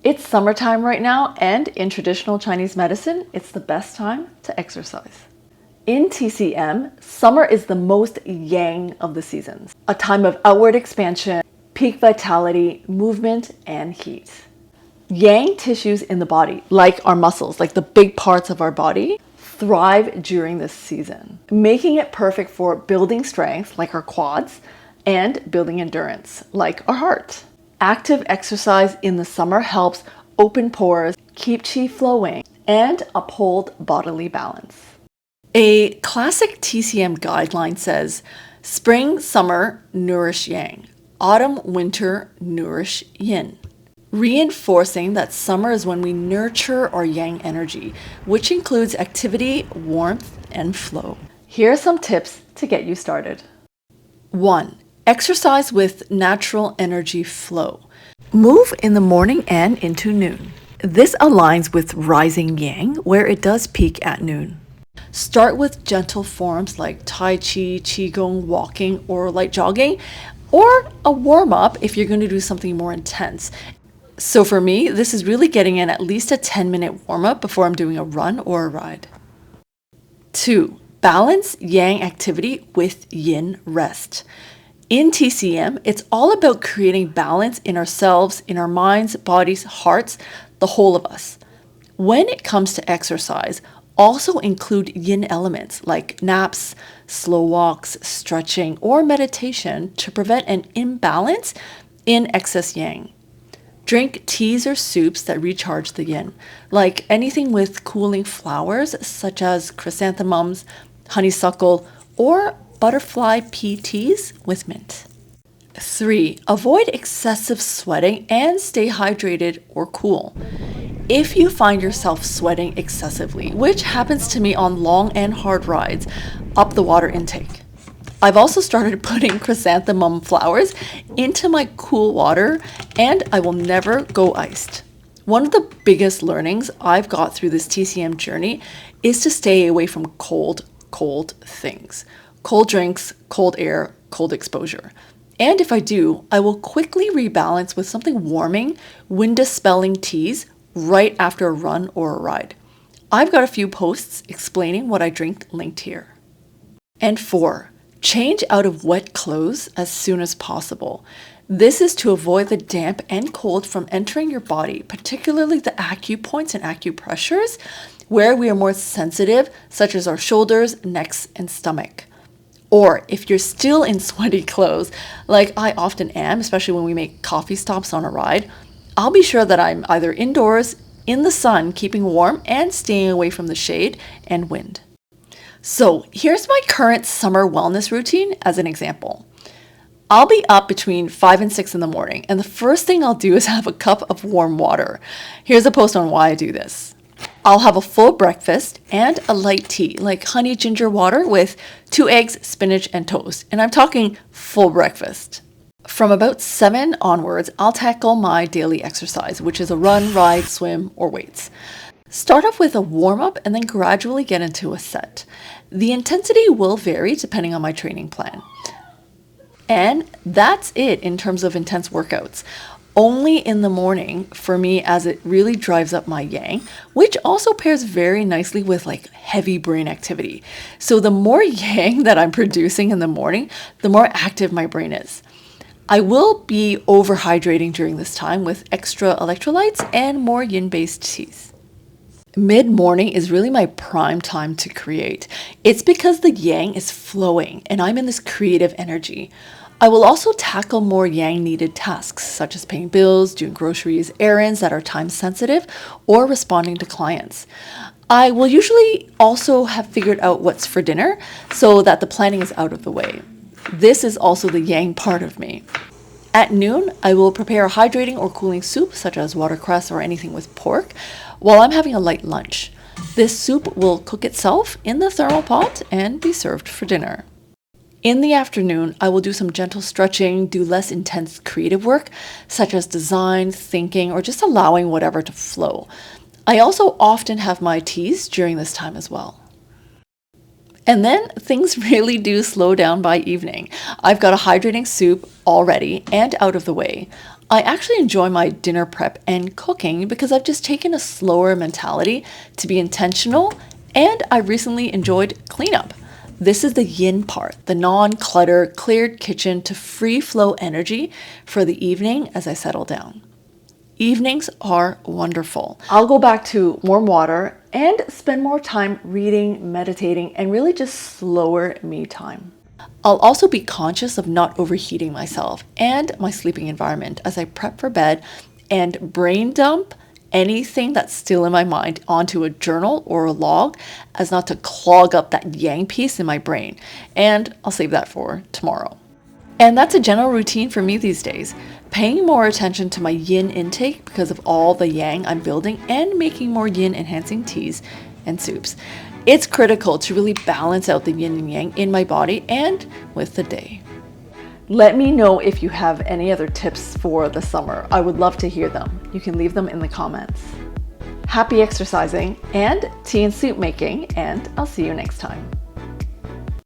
It's summertime right now, and in traditional Chinese medicine, it's the best time to exercise. In TCM, summer is the most yang of the seasons, a time of outward expansion, peak vitality, movement, and heat. Yang tissues in the body, like our muscles, like the big parts of our body, thrive during this season, making it perfect for building strength, like our quads, and building endurance, like our heart. Active exercise in the summer helps open pores, keep qi flowing, and uphold bodily balance. A classic TCM guideline says, spring, summer, nourish yang. Autumn, winter, nourish yin. Reinforcing that summer is when we nurture our yang energy, which includes activity, warmth, and flow. Here are some tips to get you started. 1. Exercise with natural energy flow. Move in the morning and into noon. This aligns with rising yang, where it does peak at noon. Start with gentle forms like Tai Chi, Qigong, walking, or light jogging, or a warm-up if you're going to do something more intense. So for me, this is really getting in at least a 10-minute warm-up before I'm doing a run or a ride. 2. Balance yang activity with yin rest. In TCM, it's all about creating balance in ourselves, in our minds, bodies, hearts, the whole of us. When it comes to exercise, also include yin elements like naps, slow walks, stretching, or meditation to prevent an imbalance in excess yang. Drink teas or soups that recharge the yin, like anything with cooling flowers such as chrysanthemums, honeysuckle, or butterfly pea teas with mint. 3. Avoid excessive sweating and stay hydrated or cool. If you find yourself sweating excessively, which happens to me on long and hard rides, up the water intake. I've also started putting chrysanthemum flowers into my cool water, and I will never go iced. One of the biggest learnings I've got through this TCM journey is to stay away from cold things. Cold drinks, cold air, cold exposure. And if I do, I will quickly rebalance with something warming, wind-dispelling teas right after a run or a ride. I've got a few posts explaining what I drink linked here. And 4. Change out of wet clothes as soon as possible. This is to avoid the damp and cold from entering your body, particularly the acupoints and acupressures, where we are more sensitive, such as our shoulders, necks, and stomach. Or if you're still in sweaty clothes, like I often am, especially when we make coffee stops on a ride, I'll be sure that I'm either indoors, in the sun, keeping warm, and staying away from the shade and wind. So here's my current summer wellness routine as an example. I'll be up between 5 and 6 in the morning, and the first thing I'll do is have a cup of warm water. Here's a post on why I do this. I'll have a full breakfast and a light tea, like honey ginger water with 2 eggs, spinach, and toast. And I'm talking full breakfast. From about 7 onwards, I'll tackle my daily exercise, which is a run, ride, swim, or weights. Start off with a warm-up and then gradually get into a set. The intensity will vary depending on my training plan. And that's it in terms of intense workouts. Only in the morning for me, as it really drives up my yang, which also pairs very nicely with like heavy brain activity. So the more yang that I'm producing in the morning, the more active my brain is. I will be overhydrating during this time with extra electrolytes and more yin-based teas. Mid-morning is really my prime time to create. It's because the yang is flowing and I'm in this creative energy. I will also tackle more yang-needed tasks, such as paying bills, doing groceries, errands that are time-sensitive, or responding to clients. I will usually also have figured out what's for dinner so that the planning is out of the way. This is also the yang part of me. At noon, I will prepare a hydrating or cooling soup, such as watercress or anything with pork, while I'm having a light lunch. This soup will cook itself in the thermal pot and be served for dinner. In the afternoon, I will do some gentle stretching, do less intense creative work, such as design, thinking, or just allowing whatever to flow. I also often have my teas during this time as well. And then things really do slow down by evening. I've got a hydrating soup all ready and out of the way. I actually enjoy my dinner prep and cooking because I've just taken a slower mentality to be intentional, and I recently enjoyed cleanup. This is the yin part, the non-clutter, cleared kitchen to free flow energy for the evening as I settle down. Evenings are wonderful. I'll go back to warm water and spend more time reading, meditating, and really just slower me time. I'll also be conscious of not overheating myself and my sleeping environment as I prep for bed and brain dump anything that's still in my mind onto a journal or a log as not to clog up that yang piece in my brain. And I'll save that for tomorrow. And that's a general routine for me these days, paying more attention to my yin intake because of all the yang I'm building and making more yin enhancing teas and soups. It's critical to really balance out the yin and yang in my body and with the day. Let me know if you have any other tips for the summer. I would love to hear them. You can leave them in the comments. Happy exercising and tea and soup making, and I'll see you next time.